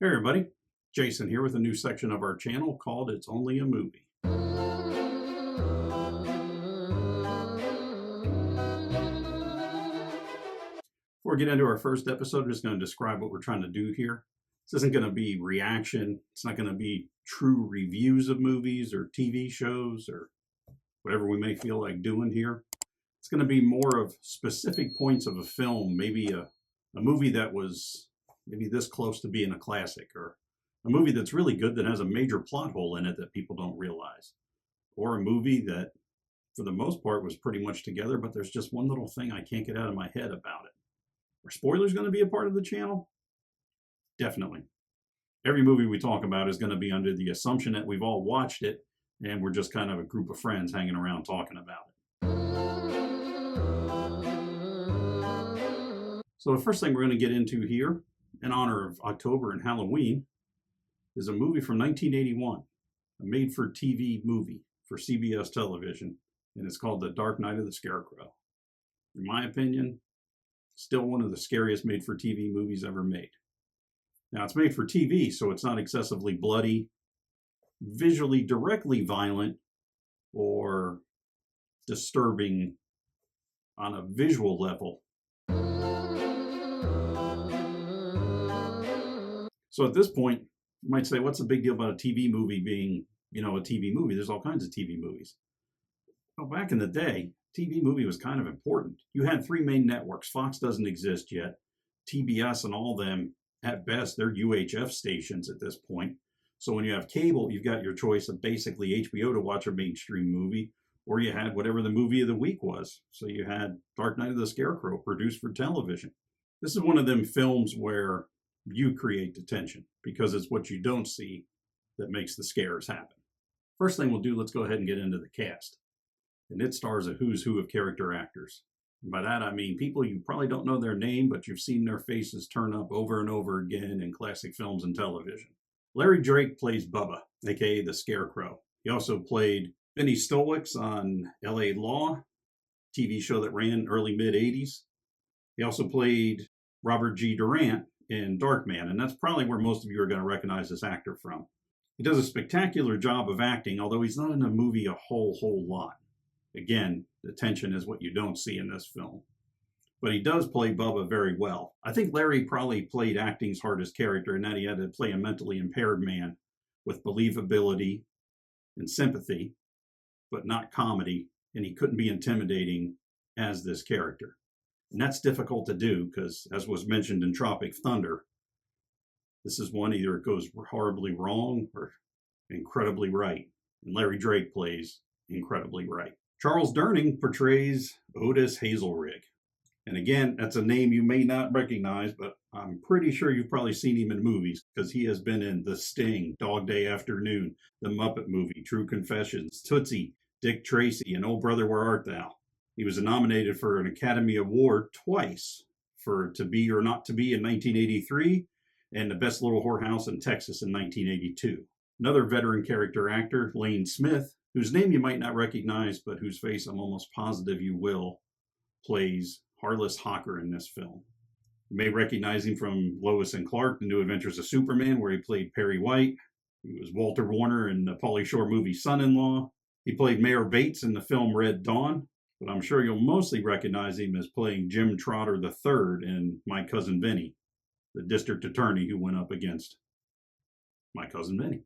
Hey everybody, Jason here with a new section of our channel called It's Only a Movie. Before we get into our first episode, I'm just going to describe what we're trying to do here. This isn't going to be reaction. It's not going to be true reviews of movies or TV shows or whatever we may feel like doing here. It's going to be more of specific points of a film, maybe a movie that was maybe this close to being a classic, or a movie that's really good that has a major plot hole in it that people don't realize, or a movie that for the most part was pretty much together, but there's just one little thing I can't get out of my head about it. Are spoilers going to be a part of the channel? Definitely. Every movie we talk about is going to be under the assumption that we've all watched it and we're just kind of a group of friends hanging around talking about it. So the first thing we're going to get into here, in honor of October and Halloween, is a movie from 1981, a made-for-TV movie for CBS television, and it's called The Dark Night of the Scarecrow. In my opinion, still one of the scariest made-for-TV movies ever made. Now, it's made for TV, so it's not excessively bloody, visually directly violent, or disturbing on a visual level. So at this point, you might say, what's the big deal about a TV movie being, a TV movie? There's all kinds of TV movies. Well, back in the day, TV movie was kind of important. You had three main networks. Fox doesn't exist yet. TBS and all them, at best, they're UHF stations at this point. So when you have cable, you've got your choice of basically HBO to watch a mainstream movie, or you had whatever the movie of the week was. So you had Dark Night of the Scarecrow produced for television. This is one of them films where you create the tension because it's what you don't see that makes the scares happen. First thing we'll do, let's go ahead and get into the cast. And it stars a who's who of character actors. And by that, I mean people you probably don't know their name, but you've seen their faces turn up over and over again in classic films and television. Larry Drake plays Bubba, aka the Scarecrow. He also played Benny Stolwicks on LA Law, TV show that ran early mid-80s. He also played Robert G. Durant in Darkman, and that's probably where most of you are going to recognize this actor from. He does a spectacular job of acting, although he's not in the movie a whole lot. Again, the tension is what you don't see in this film. But he does play Bubba very well. I think Larry probably played acting's hardest character in that he had to play a mentally impaired man with believability and sympathy, but not comedy, and he couldn't be intimidating as this character. And that's difficult to do because, as was mentioned in Tropic Thunder, this is one either it goes horribly wrong or incredibly right. And Larry Drake plays incredibly right. Charles Durning portrays Otis Hazelrig. And again, that's a name you may not recognize, but I'm pretty sure you've probably seen him in movies because he has been in The Sting, Dog Day Afternoon, The Muppet Movie, True Confessions, Tootsie, Dick Tracy, and Oh Brother, Where Art Thou? He was nominated for an Academy Award twice for To Be or Not to Be in 1983 and The Best Little Whorehouse in Texas in 1982. Another veteran character actor, Lane Smith, whose name you might not recognize, but whose face I'm almost positive you will, plays Harless Hawker in this film. You may recognize him from Lois and Clark, The New Adventures of Superman, where he played Perry White. He was Walter Warner in the Pauly Shore movie Son-in-Law. He played Mayor Bates in the film Red Dawn, but I'm sure you'll mostly recognize him as playing Jim Trotter III in My Cousin Vinny, the district attorney who went up against My Cousin Vinny.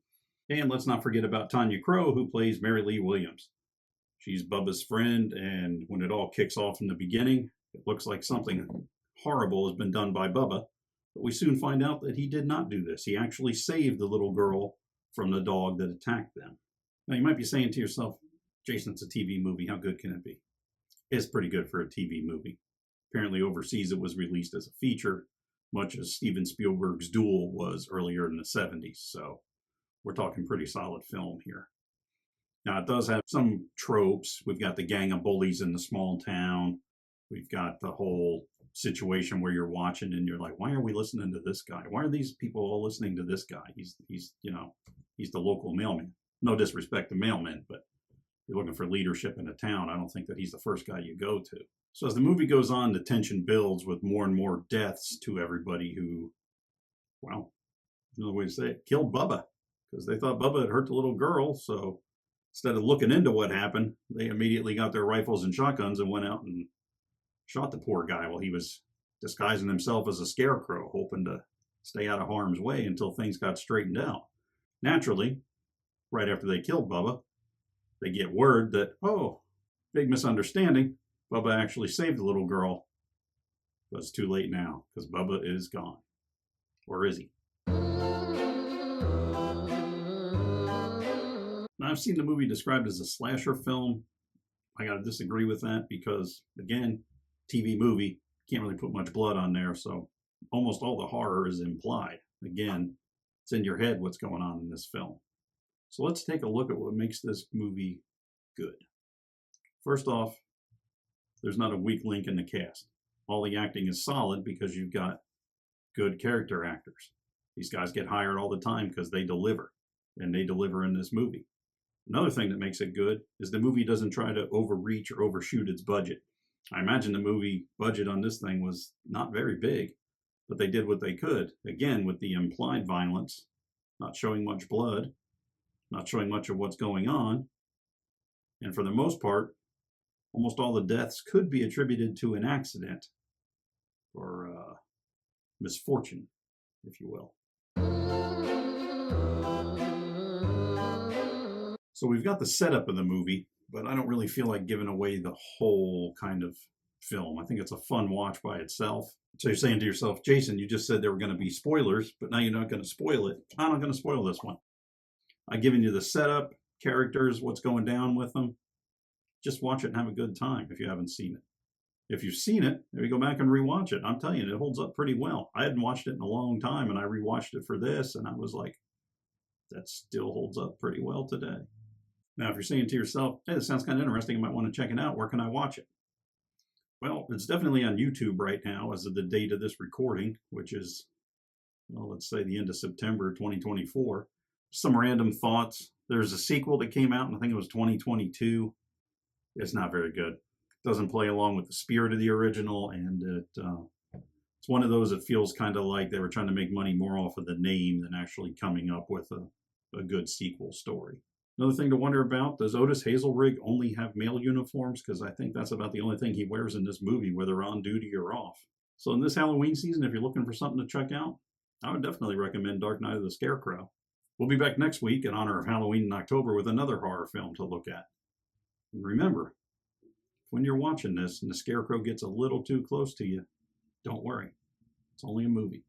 And let's not forget about Tanya Crowe, who plays Mary Lee Williams. She's Bubba's friend, and when it all kicks off in the beginning, it looks like something horrible has been done by Bubba, but we soon find out that he did not do this. He actually saved the little girl from the dog that attacked them. Now, you might be saying to yourself, Jason, it's a TV movie. How good can it be? It's pretty good for a TV movie. Apparently overseas it was released as a feature, much as Steven Spielberg's Duel was earlier in the 70s. So we're talking pretty solid film here. Now, it does have some tropes. We've got the gang of bullies in the small town. We've got the whole situation where you're watching and you're like, why are we listening to this guy? Why are these people all listening to this guy? He's the local mailman. No disrespect to mailmen, but if you're looking for leadership in a town, I don't think that he's the first guy you go to. So as the movie goes on, the tension builds with more and more deaths to everybody who, well, another way to say it, killed Bubba because they thought Bubba had hurt the little girl. So instead of looking into what happened, they immediately got their rifles and shotguns and went out and shot the poor guy while he was disguising himself as a scarecrow, hoping to stay out of harm's way until things got straightened out. Naturally, right after they killed Bubba, they get word that, oh, big misunderstanding. Bubba actually saved the little girl. But it's too late now because Bubba is gone. Or is he? Now, I've seen the movie described as a slasher film. I got to disagree with that because, again, TV movie, can't really put much blood on there. So almost all the horror is implied. Again, it's in your head what's going on in this film. So let's take a look at what makes this movie good. First off, there's not a weak link in the cast. All the acting is solid because you've got good character actors. These guys get hired all the time because they deliver, and they deliver in this movie. Another thing that makes it good is the movie doesn't try to overreach or overshoot its budget. I imagine the movie budget on this thing was not very big, but they did what they could. Again, with the implied violence, not showing much blood, not showing much of what's going on. And for the most part, almost all the deaths could be attributed to an accident or misfortune, if you will. So we've got the setup of the movie, but I don't really feel like giving away the whole kind of film. I think it's a fun watch by itself. So you're saying to yourself, Jason, you just said there were going to be spoilers, but now you're not going to spoil it. I'm not going to spoil this one. I've given you the setup, characters, what's going down with them. Just watch it and have a good time if you haven't seen it. If you've seen it, maybe go back and rewatch it. I'm telling you, it holds up pretty well. I hadn't watched it in a long time, and I rewatched it for this, and I was like, that still holds up pretty well today. Now, if you're saying to yourself, hey, this sounds kind of interesting, I might want to check it out, where can I watch it? Well, it's definitely on YouTube right now as of the date of this recording, which is, well, let's say the end of September 2024. Some random thoughts. There's a sequel that came out, and I think it was 2022. It's not very good. It doesn't play along with the spirit of the original, and it's one of those that feels kind of like they were trying to make money more off of the name than actually coming up with a good sequel story. Another thing to wonder about, does Otis Hazelrig only have male uniforms? Because I think that's about the only thing he wears in this movie, whether on duty or off. So in this Halloween season, if you're looking for something to check out, I would definitely recommend Dark Night of the Scarecrow. We'll be back next week in honor of Halloween in October with another horror film to look at. And remember, when you're watching this and the Scarecrow gets a little too close to you, don't worry. It's only a movie.